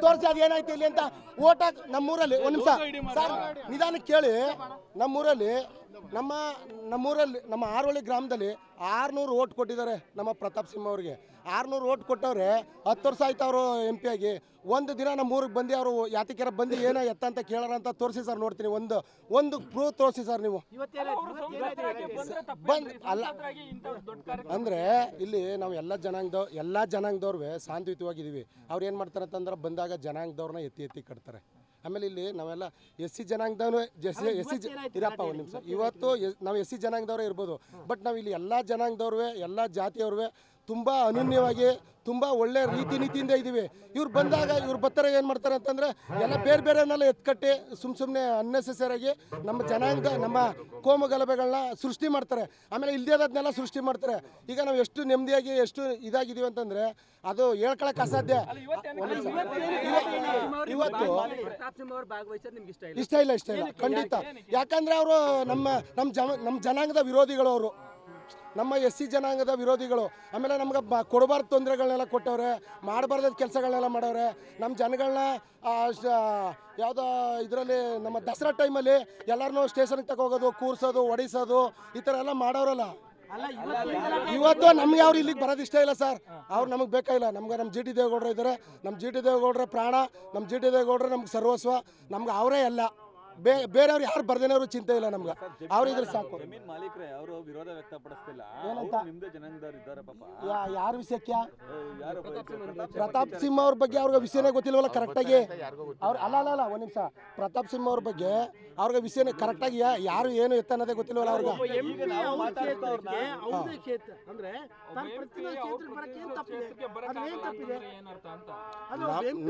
ತೋರಿಸಿ ಅದೇನಾಯ್ತು ಇಲ್ಲಿ ಅಂತ ಓಟ್ ಹಾಕಿ ನಮ್ಮೂರಲ್ಲಿ ಒಂದು ನಿಮಿಷ ಸರ್ ನಿಧಾನಕ್ಕೆ ಕೇಳಿ ನಮ್ಮೂರಲ್ಲಿ ನಮ್ಮ ಆರೋಳಿ ಗ್ರಾಮದಲ್ಲಿ 600 ಓಟ್ ಕೊಟ್ಟಿದ್ದಾರೆ ನಮ್ಮ ಪ್ರತಾಪ್ ಸಿಂಹ ಅವ್ರಿಗೆ 600 ಓಟ್ ಕೊಟ್ಟವ್ರೆ 10 ವರ್ಷ ಆಯ್ತು ಅವರು MP ಆಗಿ ಒಂದು ದಿನ ನಮ್ಮ ಊರಿಗೆ ಬಂದು ಅವರು ಯಾತಿಕೆರ ಬಂದು ಏನೋ ಎತ್ತ ಅಂತ ಕೇಳಾರ ಅಂತ ತೋರಿಸಿ ಸರ್ ನೋಡ್ತೀನಿ ಒಂದು ಪ್ರೂಫ್ ತೋರಿಸಿ ಸರ್ ನೀವು ಅಲ್ಲ ಅಂದರೆ ಇಲ್ಲಿ ನಾವು ಎಲ್ಲ ಜನಾಂಗದವ್ರು ಶಾಂತಿಯುತವಾಗಿದ್ದೀವಿ ಅವ್ರು ಏನು ಮಾಡ್ತಾರೆ ಅಂತಂದ್ರೆ ಬಂದಾಗ ಜನಾಂಗದವ್ರನ್ನ ಎತ್ತಿ ಕಟ್ತಾರೆ ಆಮೇಲೆ ಇಲ್ಲಿ ನಾವೆಲ್ಲ SC ಜನಾಂಗದವ್ರು SC ಇರಪ್ಪ ಒಂದು ನಿಮಿಷ ಇವತ್ತು ನಾವು SC ಜನಾಂಗದವರೇ ಇರ್ಬೋದು ಬಟ್ ನಾವು ಇಲ್ಲಿ ಎಲ್ಲ ಜನಾಂಗದವ್ರು ಎಲ್ಲ ಜಾತಿಯವ್ರು ತುಂಬ ಅನನ್ಯವಾಗಿ ತುಂಬ ಒಳ್ಳೆ ರೀತಿ ನೀತಿಯಿಂದ ಇದ್ದೀವಿ ಇವ್ರು ಬಂದಾಗ ಇವ್ರು ಬರ್ತಾರೆ ಏನು ಮಾಡ್ತಾರೆ ಅಂತಂದರೆ ಎಲ್ಲ ಬೇರೆಯವನ್ನೆಲ್ಲ ಎತ್ಕಟ್ಟಿ ಸುಮ್ಮನೆ ಅನ್ನೆಸೆಸರಿಯಾಗಿ ನಮ್ಮ ಜನಾಂಗ ನಮ್ಮ ಕೋಮು ಗಲಭೆಗಳನ್ನ ಸೃಷ್ಟಿ ಮಾಡ್ತಾರೆ ಆಮೇಲೆ ಇಲ್ದೇದನ್ನೆಲ್ಲ ಸೃಷ್ಟಿ ಮಾಡ್ತಾರೆ ಈಗ ನಾವು ಎಷ್ಟು ನೆಮ್ಮದಿಯಾಗಿ ಎಷ್ಟು ಇದಾಗಿದ್ದೀವಿ ಅಂತಂದರೆ ಅದು ಹೇಳ್ಕೊಳಕ್ಕೆ ಅಸಾಧ್ಯ ಇವತ್ತು ಇಷ್ಟ ಇಲ್ಲ ಖಂಡಿತ ಯಾಕಂದರೆ ಅವರು ನಮ್ಮ ಜನಾಂಗದ ವಿರೋಧಿಗಳು ಅವರು ನಮ್ಮ SC ಜನಾಂಗದ ವಿರೋಧಿಗಳು ಆಮೇಲೆ ನಮ್ಗೆ ಕೊಡಬಾರ್ದು ತೊಂದರೆಗಳನ್ನೆಲ್ಲ ಕೊಟ್ಟವ್ರೆ ಮಾಡಬಾರ್ದ ಕೆಲಸಗಳನ್ನೆಲ್ಲ ಮಾಡವ್ರೆ ನಮ್ಮ ಜನಗಳನ್ನ ಯಾವುದೋ ಇದರಲ್ಲಿ ನಮ್ಮ ದಸರಾ ಟೈಮಲ್ಲಿ ಎಲ್ಲರನ್ನೂ ಸ್ಟೇಷನ್ಗೆ ತಗೋಗೋದು ಕೂರ್ಸೋದು ಹೊಡಿಸೋದು ಈ ಥರ ಎಲ್ಲ ಮಾಡೋರಲ್ಲ ಇವತ್ತು ನಮ್ಗೆ ಅವ್ರು ಇಲ್ಲಿಗೆ ಬರೋದು ಇಷ್ಟ ಇಲ್ಲ ಸರ್ ಅವ್ರು ನಮಗೆ ಬೇಕಾಗಿಲ್ಲ ನಮ್ಗೆ ನಮ್ಮ GT ದೇವೇಗೌಡರು ಇದ್ದಾರೆ ನಮ್ಮ GT ದೇವೇಗೌಡರ ಪ್ರಾಣ ನಮ್ಮ GT ದೇವೇಗೌಡರು ನಮ್ಗೆ ಸರ್ವಸ್ವ ನಮ್ಗೆ ಅವರೇ ಎಲ್ಲ ಬೇರೆಯವ್ರು ಯಾರು ಬರ್ದೇನವ್ರು ಚಿಂತೆ ಇಲ್ಲ ನಮ್ಗೆ ಅವ್ರು ಇದ್ರೆ ಸಾಕು ಜಮೀನ್ ಮಾಲೀಕರೇ ಅವರು ವಿರೋಧ ವ್ಯಕ್ತಪಡಿಸ್ತಿಲ್ಲ ನಿಮ್ದೇ ಜನಾಂಗದವ್ರು ಇದ್ದಾರೆ ಪಾಪ ಯಾರ ವಿಷಯಕ್ಕೆ ಪ್ರತಾಪ್ ಸಿಂಹ ಅವ್ರ ಬಗ್ಗೆ ಅವ್ರಿಗೆ ವಿಷಯನೇ ಗೊತ್ತಿಲ್ವಲ್ಲ ಕರೆಕ್ಟಾಗಿ ಅವ್ರು ಅಲ್ಲ ಒಂದು ನಿಮಿಷ ಪ್ರತಾಪ್ ಸಿಂಹ ಅವ್ರ ಬಗ್ಗೆ ಅವ್ರಿಗೆ ವಿಷಯನೇ ಕರೆಕ್ಟಾಗಿ ಯಾರು ಏನು ಎತ್ತ ಅನ್ನೋದೇ ಗೊತ್ತಿಲ್ವಲ್ಲ ಅವ್ರಿಗೆ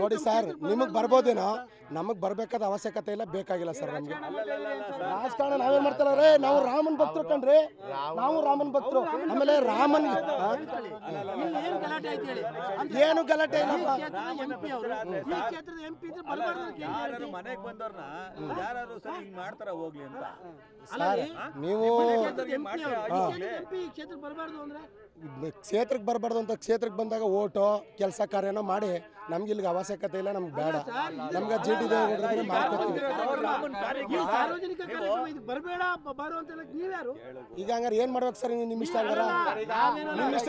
ನೋಡಿ ಸರ್ ನಿಮಗೆ ಬರ್ಬೋದೇನೋ ನಮಗೆ ಬರ್ಬೇಕಾದ ಅವಶ್ಯಕತೆ ಇಲ್ಲ ಬೇಕಾಗಿಲ್ಲ ಸರ್ ನಮ್ಗೆ ರಾಜಕಾರಣ ನಾವೇನ್ ಮಾಡ್ತಾರ ನಾವು ರಾಮನ್ ಭಕ್ತರು ಕಣ್ರಿ ನಾವು ರಾಮನ್ ಭಕ್ತರು ಆಮೇಲೆ ರಾಮನ್ ಏನು ಗಲಾಟೆ ಇಲ್ಲಪ್ಪ ಮನೆಗೆ ಬಂದವ್ರನ್ನ ಯಾರು ಸರ್ ಹಿಂಗ್ ಮಾಡ್ತಾರ ಹೋಗ್ಲಿ ಅಂತ ನೀವು ಕ್ಷೇತ್ರಕ್ಕೆ ಬರಬಾರ್ದು ಅಂತ ಕ್ಷೇತ್ರಕ್ಕೆ ಬಂದಾಗ ಓಟು ಕೆಲಸ ಕಾರ್ಯನೋ ಮಾಡಿ ನಮ್ಗೆ ಇಲ್ಲಿಗೆ ಅವಶ್ಯಕತೆ ಇಲ್ಲ ನಮ್ಗೆ ಬೇಡ ನಮ್ಗೆ GT ದೇವೇಗೌಡರಿಗೆ ಮಾಡ್ಕೊತೀವಿ ಈಗ ಹಂಗಾರೆ ಏನ್ ಮಾಡ್ಬೇಕು ಸರ್ ನಿಮ್ಮ ಇಷ್ಟ ಹಂಗಾರ ನಿಮ್ಮ ಇಷ್ಟ